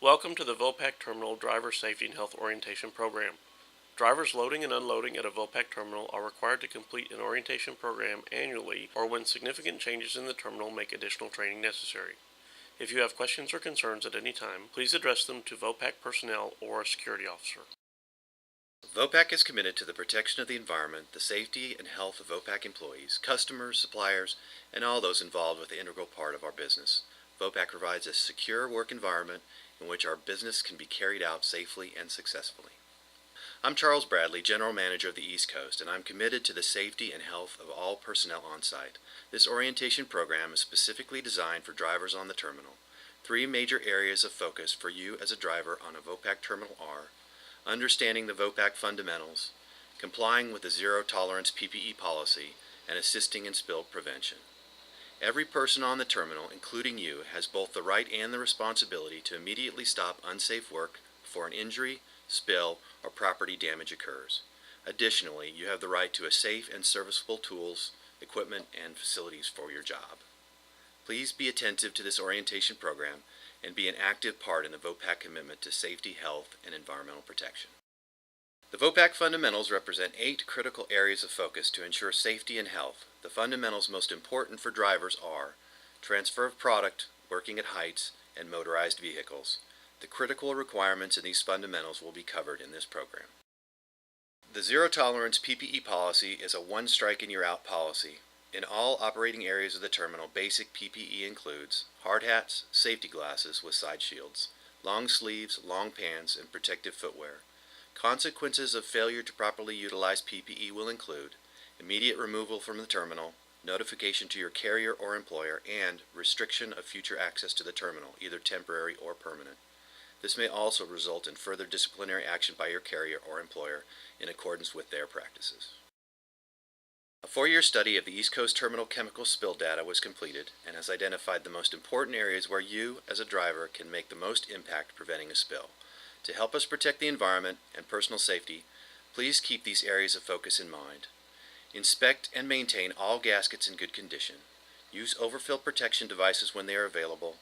Welcome to the Vopak Terminal Driver Safety and Health Orientation Program. Drivers loading and unloading at a Vopak terminal are required to complete an orientation program annually or when significant changes in the terminal make additional training necessary. If you have questions or concerns at any time, please address them to Vopak personnel or a security officer. Vopak is committed to the protection of the environment, the safety and health of Vopak employees, customers, suppliers, and all those involved with the integral part of our business. Vopak provides a secure work environment in which our business can be carried out safely and successfully. I'm Charles Bradley, General Manager of the East Coast, and I'm committed to the safety and health of all personnel on site. This orientation program is specifically designed for drivers on the terminal. Three major areas of focus for you as a driver on a Vopak terminal are understanding the Vopak fundamentals, complying with the zero-tolerance PPE policy, and assisting in spill prevention. Every person on the terminal, including you, has both the right and the responsibility to immediately stop unsafe work before an injury, spill, or property damage occurs. Additionally, you have the right to a safe and serviceable tools, equipment, and facilities for your job. Please be attentive to this orientation program and be an active part in the Vopak commitment to safety, health, and environmental protection. The Vopak fundamentals represent 8 critical areas of focus to ensure safety and health. The fundamentals most important for drivers are transfer of product, working at heights, and motorized vehicles. The critical requirements in these fundamentals will be covered in this program. The zero-tolerance PPE policy is a one-strike-and-you're-out policy. In all operating areas of the terminal, basic PPE includes hard hats, safety glasses with side shields, long sleeves, long pants, and protective footwear. Consequences of failure to properly utilize PPE will include immediate removal from the terminal, notification to your carrier or employer, and restriction of future access to the terminal, either temporary or permanent. This may also result in further disciplinary action by your carrier or employer in accordance with their practices. A 4-year study of the East Coast terminal chemical spill data was completed and has identified the most important areas where you, as a driver, can make the most impact preventing a spill. To help us protect the environment and personal safety, please keep these areas of focus in mind. Inspect and maintain all gaskets in good condition. Use overfill protection devices when they are available.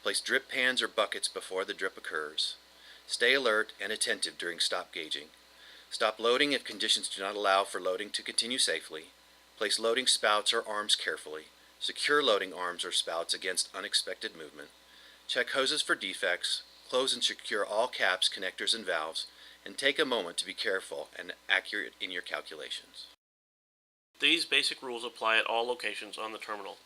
Place drip pans or buckets before the drip occurs. Stay alert and attentive during stop gauging. Stop loading if conditions do not allow for loading to continue safely. Place loading spouts or arms carefully. Secure loading arms or spouts against unexpected movement. Check hoses for defects. Close and secure all caps, connectors, and valves, and take a moment to be careful and accurate in your calculations. These basic rules apply at all locations on the terminal.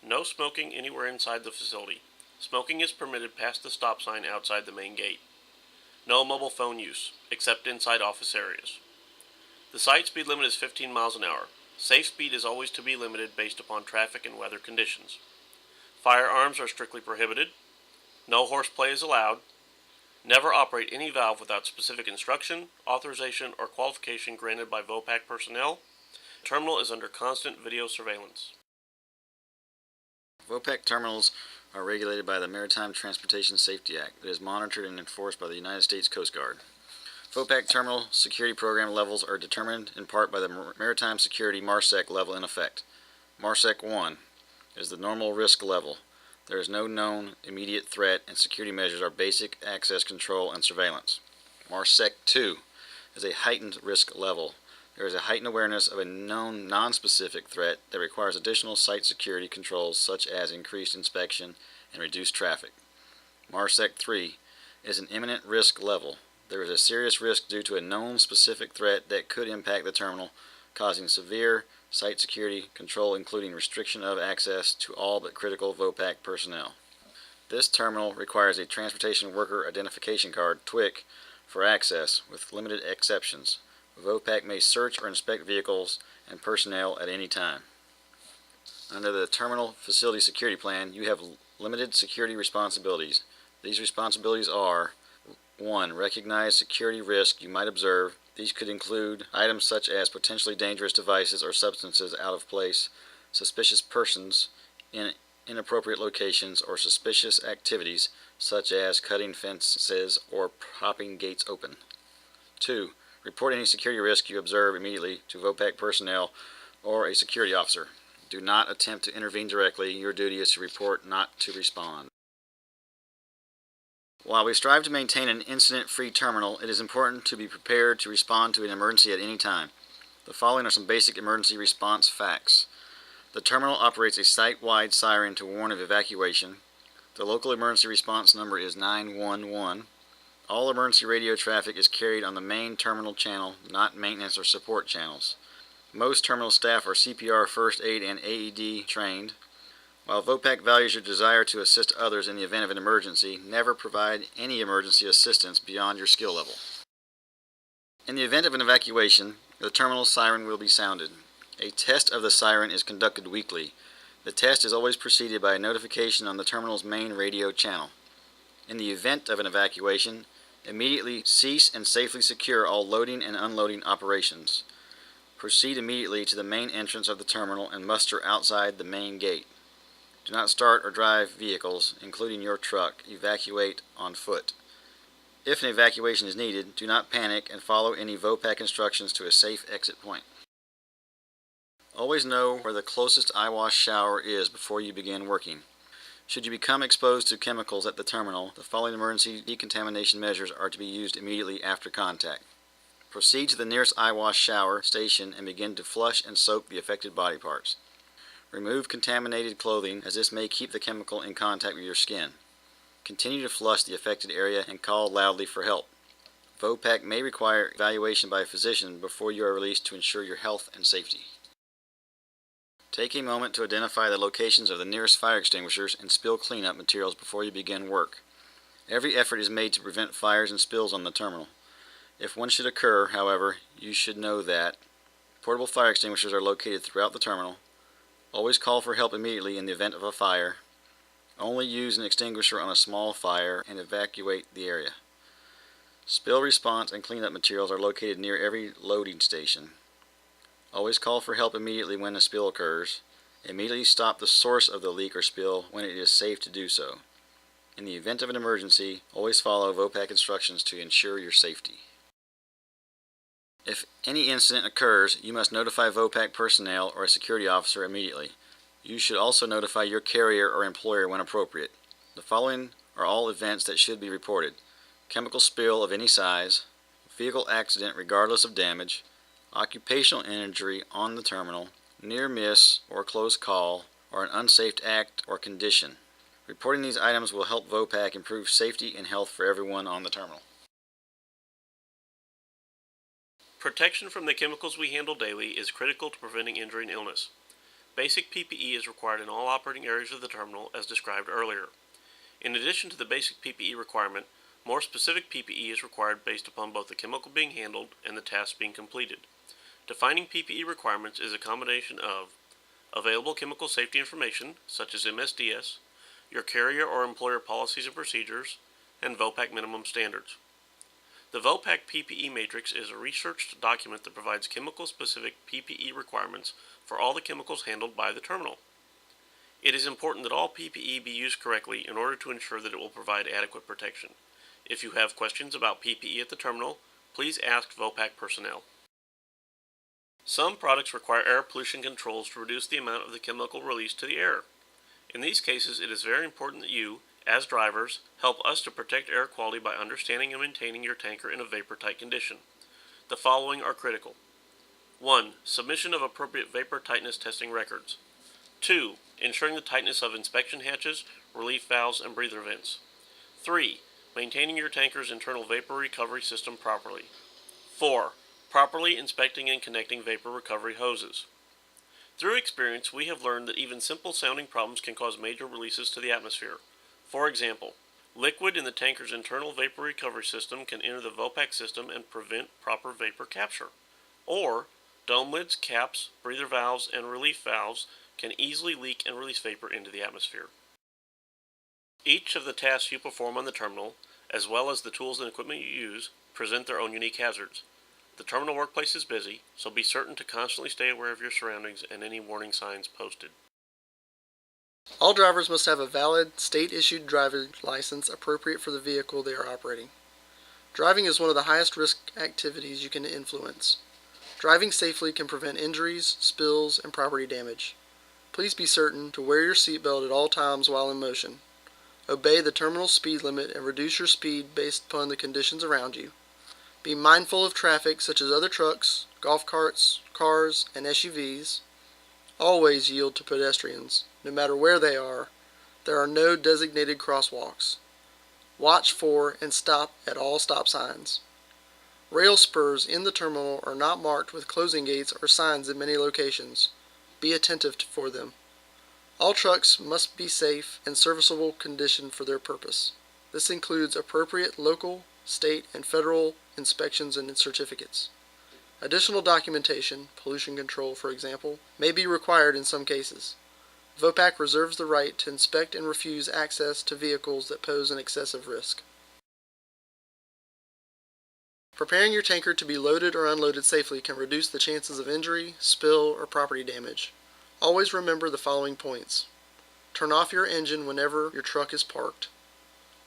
No smoking anywhere inside the facility. Smoking is permitted past the stop sign outside the main gate. No mobile phone use, except inside office areas. The site speed limit is 15 miles an hour. Safe speed is always to be limited based upon traffic and weather conditions. Firearms are strictly prohibited. No horseplay is allowed. Never operate any valve without specific instruction, authorization, or qualification granted by Vopak personnel. The terminal is under constant video surveillance. Vopak terminals are regulated by the Maritime Transportation Safety Act that is monitored and enforced by the United States Coast Guard. Vopak terminal security program levels are determined in part by the Maritime Security MARSEC level in effect. MARSEC 1 is the normal risk level. There is no known immediate threat, and security measures are basic access control and surveillance. MARSEC 2 is a heightened risk level. There is a heightened awareness of a known non-specific threat that requires additional site security controls such as increased inspection and reduced traffic. MARSEC 3 is an imminent risk level. There is a serious risk due to a known specific threat that could impact the terminal, causing severe site security control including restriction of access to all but critical Vopak personnel. This terminal requires a Transportation Worker Identification Card, TWIC, for access, with limited exceptions. Vopak may search or inspect vehicles and personnel at any time. Under the Terminal Facility Security Plan, you have limited security responsibilities. These responsibilities are 1. Recognize security risk you might observe. These could include items such as potentially dangerous devices or substances out of place, suspicious persons in inappropriate locations, or suspicious activities such as cutting fences or propping gates open. 2. Report any security risk you observe immediately to Vopak personnel or a security officer. Do not attempt to intervene directly. Your duty is to report, not to respond. While we strive to maintain an incident-free terminal, it is important to be prepared to respond to an emergency at any time. The following are some basic emergency response facts. The terminal operates a site-wide siren to warn of evacuation. The local emergency response number is 911. All emergency radio traffic is carried on the main terminal channel, not maintenance or support channels. Most terminal staff are CPR, first aid, and AED trained. While VOPAC values your desire to assist others in the event of an emergency, never provide any emergency assistance beyond your skill level. In the event of an evacuation, the terminal siren will be sounded. A test of the siren is conducted weekly. The test is always preceded by a notification on the terminal's main radio channel. In the event of an evacuation, immediately cease and safely secure all loading and unloading operations. Proceed immediately to the main entrance of the terminal and muster outside the main gate. Do not start or drive vehicles, including your truck. Evacuate on foot. If an evacuation is needed, do not panic and follow any VOPAC instructions to a safe exit point. Always know where the closest eyewash shower is before you begin working. Should you become exposed to chemicals at the terminal, the following emergency decontamination measures are to be used immediately after contact. Proceed to the nearest eyewash shower station and begin to flush and soak the affected body parts. Remove contaminated clothing, as this may keep the chemical in contact with your skin. Continue to flush the affected area and call loudly for help. VOPAC may require evaluation by a physician before you are released to ensure your health and safety. Take a moment to identify the locations of the nearest fire extinguishers and spill cleanup materials before you begin work. Every effort is made to prevent fires and spills on the terminal. If one should occur, however, you should know that portable fire extinguishers are located throughout the terminal. Always call for help immediately in the event of a fire. Only use an extinguisher on a small fire and evacuate the area. Spill response and cleanup materials are located near every loading station. Always call for help immediately when a spill occurs. Immediately stop the source of the leak or spill when it is safe to do so. In the event of an emergency, always follow VOPAC instructions to ensure your safety. If any incident occurs, you must notify VOPAC personnel or a security officer immediately. You should also notify your carrier or employer when appropriate. The following are all events that should be reported: chemical spill of any size, vehicle accident regardless of damage, occupational injury on the terminal, near miss or close call, or an unsafe act or condition. Reporting these items will help VOPAC improve safety and health for everyone on the terminal. Protection from the chemicals we handle daily is critical to preventing injury and illness. Basic PPE is required in all operating areas of the terminal as described earlier. In addition to the basic PPE requirement, more specific PPE is required based upon both the chemical being handled and the task being completed. Defining PPE requirements is a combination of available chemical safety information, such as MSDS, your carrier or employer policies and procedures, and VOPAC minimum standards. The VOPAC PPE matrix is a researched document that provides chemical-specific PPE requirements for all the chemicals handled by the terminal. It is important that all PPE be used correctly in order to ensure that it will provide adequate protection. If you have questions about PPE at the terminal, please ask VOPAC personnel. Some products require air pollution controls to reduce the amount of the chemical released to the air. In these cases, it is very important that you, as drivers, help us to protect air quality by understanding and maintaining your tanker in a vapor-tight condition. The following are critical. 1. Submission of appropriate vapor tightness testing records. 2. Ensuring the tightness of inspection hatches, relief valves, and breather vents. 3. Maintaining your tanker's internal vapor recovery system properly. 4. Properly inspecting and connecting vapor recovery hoses. Through experience, we have learned that even simple sounding problems can cause major releases to the atmosphere. For example, liquid in the tanker's internal vapor recovery system can enter the VOPAC system and prevent proper vapor capture. Or, dome lids, caps, breather valves, and relief valves can easily leak and release vapor into the atmosphere. Each of the tasks you perform on the terminal, as well as the tools and equipment you use, present their own unique hazards. The terminal workplace is busy, so be certain to constantly stay aware of your surroundings and any warning signs posted. All drivers must have a valid, state-issued driver's license appropriate for the vehicle they are operating. Driving is one of the highest risk activities you can influence. Driving safely can prevent injuries, spills, and property damage. Please be certain to wear your seatbelt at all times while in motion. Obey the terminal speed limit and reduce your speed based upon the conditions around you. Be mindful of traffic such as other trucks, golf carts, cars, and SUVs. Always yield to pedestrians, no matter where they are. There are no designated crosswalks. Watch for and stop at all stop signs. Rail spurs in the terminal are not marked with closing gates or signs in many locations. Be attentive for them. All trucks must be safe and serviceable condition for their purpose. This includes appropriate local, state, and federal inspections and certificates. Additional documentation, pollution control for example, may be required in some cases. VOPAC reserves the right to inspect and refuse access to vehicles that pose an excessive risk. Preparing your tanker to be loaded or unloaded safely can reduce the chances of injury, spill, or property damage. Always remember the following points. Turn off your engine whenever your truck is parked.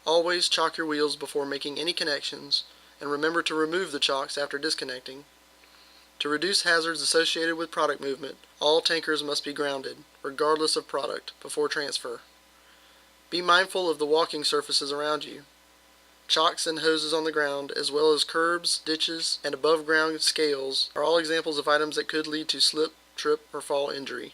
Always chock your wheels before making any connections, and remember to remove the chocks after disconnecting. To reduce hazards associated with product movement, all tankers must be grounded, regardless of product, before transfer. Be mindful of the walking surfaces around you. Chocks and hoses on the ground, as well as curbs, ditches, and above-ground scales are all examples of items that could lead to slip, trip, or fall injury.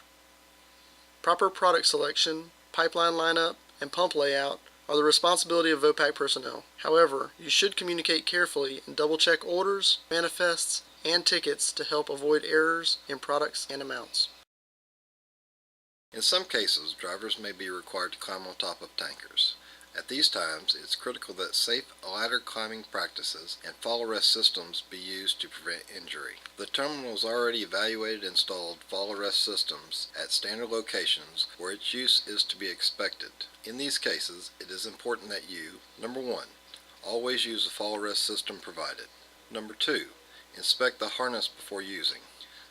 Proper product selection, pipeline lineup, and pump layout are the responsibility of VOPAC personnel. However, you should communicate carefully and double-check orders, manifests, and tickets to help avoid errors in products and amounts. In some cases, drivers may be required to climb on top of tankers. At these times, it's critical that safe ladder climbing practices and fall arrest systems be used to prevent injury. The terminal has already evaluated and installed fall arrest systems at standard locations where its use is to be expected. In these cases, it is important that you, number 1, always use the fall arrest system provided. Number 2, inspect the harness before using.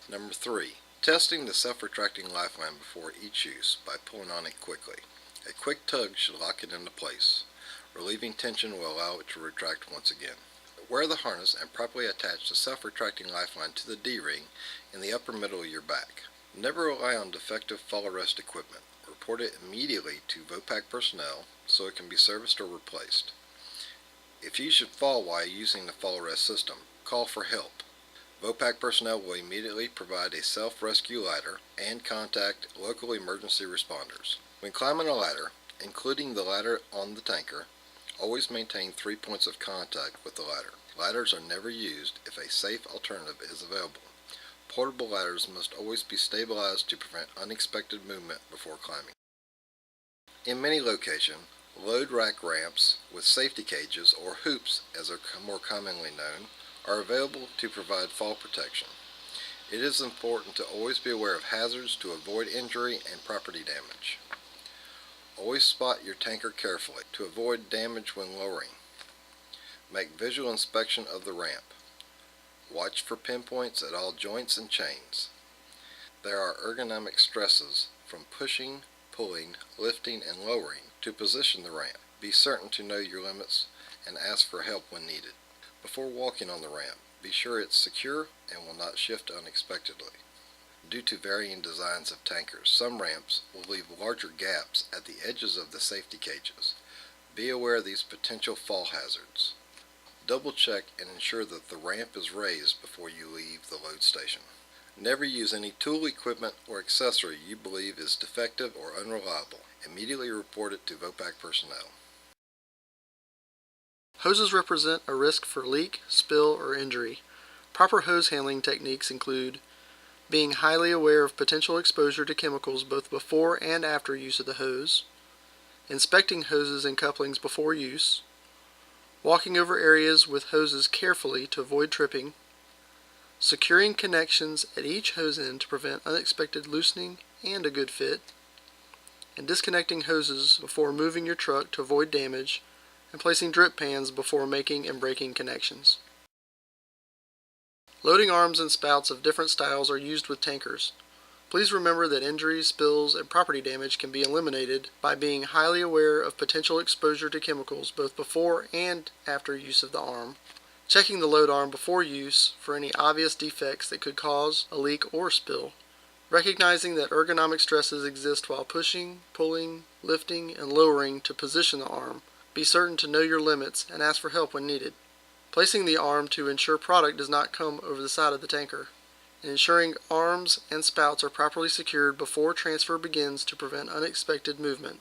Number 3, testing the self-retracting lifeline before each use by pulling on it quickly. A quick tug should lock it into place. Relieving tension will allow it to retract once again. Wear the harness and properly attach the self-retracting lifeline to the D-ring in the upper middle of your back. Never rely on defective fall arrest equipment. Report it immediately to VOPAC personnel so it can be serviced or replaced. If you should fall while using the fall arrest system, call for help. VOPAC personnel will immediately provide a self-rescue ladder and contact local emergency responders. When climbing a ladder, including the ladder on the tanker, always maintain 3 points of contact with the ladder. Ladders are never used if a safe alternative is available. Portable ladders must always be stabilized to prevent unexpected movement before climbing. In many locations, load rack ramps with safety cages, or hoops as are more commonly known, are available to provide fall protection. It is important to always be aware of hazards to avoid injury and property damage. Always spot your tanker carefully to avoid damage when lowering. Make visual inspection of the ramp. Watch for pinpoints at all joints and chains. There are ergonomic stresses from pushing, pulling, lifting, and lowering to position the ramp. Be certain to know your limits and ask for help when needed. Before walking on the ramp, be sure it's secure and will not shift unexpectedly. Due to varying designs of tankers, some ramps will leave larger gaps at the edges of the safety cages. Be aware of these potential fall hazards. Double check and ensure that the ramp is raised before you leave the load station. Never use any tool, equipment, or accessory you believe is defective or unreliable. Immediately report it to VOPAC personnel. Hoses represent a risk for leak, spill, or injury. Proper hose handling techniques include being highly aware of potential exposure to chemicals both before and after use of the hose, inspecting hoses and couplings before use, walking over areas with hoses carefully to avoid tripping, securing connections at each hose end to prevent unexpected loosening and a good fit, and disconnecting hoses before moving your truck to avoid damage, and placing drip pans before making and breaking connections. Loading arms and spouts of different styles are used with tankers. Please remember that injuries, spills, and property damage can be eliminated by being highly aware of potential exposure to chemicals both before and after use of the arm, checking the load arm before use for any obvious defects that could cause a leak or spill, recognizing that ergonomic stresses exist while pushing, pulling, lifting, and lowering to position the arm. Be certain to know your limits and ask for help when needed. Placing the arm to ensure product does not come over the side of the tanker. And ensuring arms and spouts are properly secured before transfer begins to prevent unexpected movement.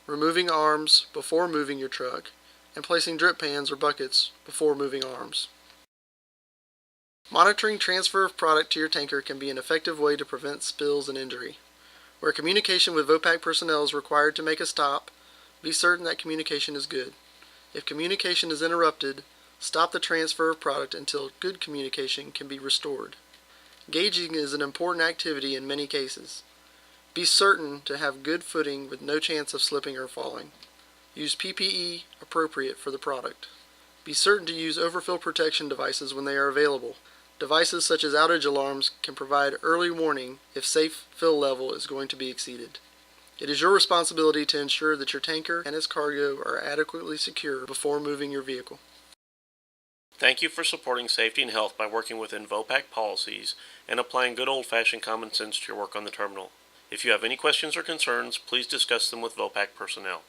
Removing arms before moving your truck, and placing drip pans or buckets before moving arms. Monitoring transfer of product to your tanker can be an effective way to prevent spills and injury. Where communication with VOPAC personnel is required to make a stop, be certain that communication is good. If communication is interrupted, stop the transfer of product until good communication can be restored. Gauging is an important activity in many cases. Be certain to have good footing with no chance of slipping or falling. Use PPE appropriate for the product. Be certain to use overfill protection devices when they are available. Devices such as outage alarms can provide early warning if safe fill level is going to be exceeded. It is your responsibility to ensure that your tanker and its cargo are adequately secure before moving your vehicle. Thank you for supporting safety and health by working within VOPAC policies and applying good old-fashioned common sense to your work on the terminal. If you have any questions or concerns, please discuss them with VOPAC personnel.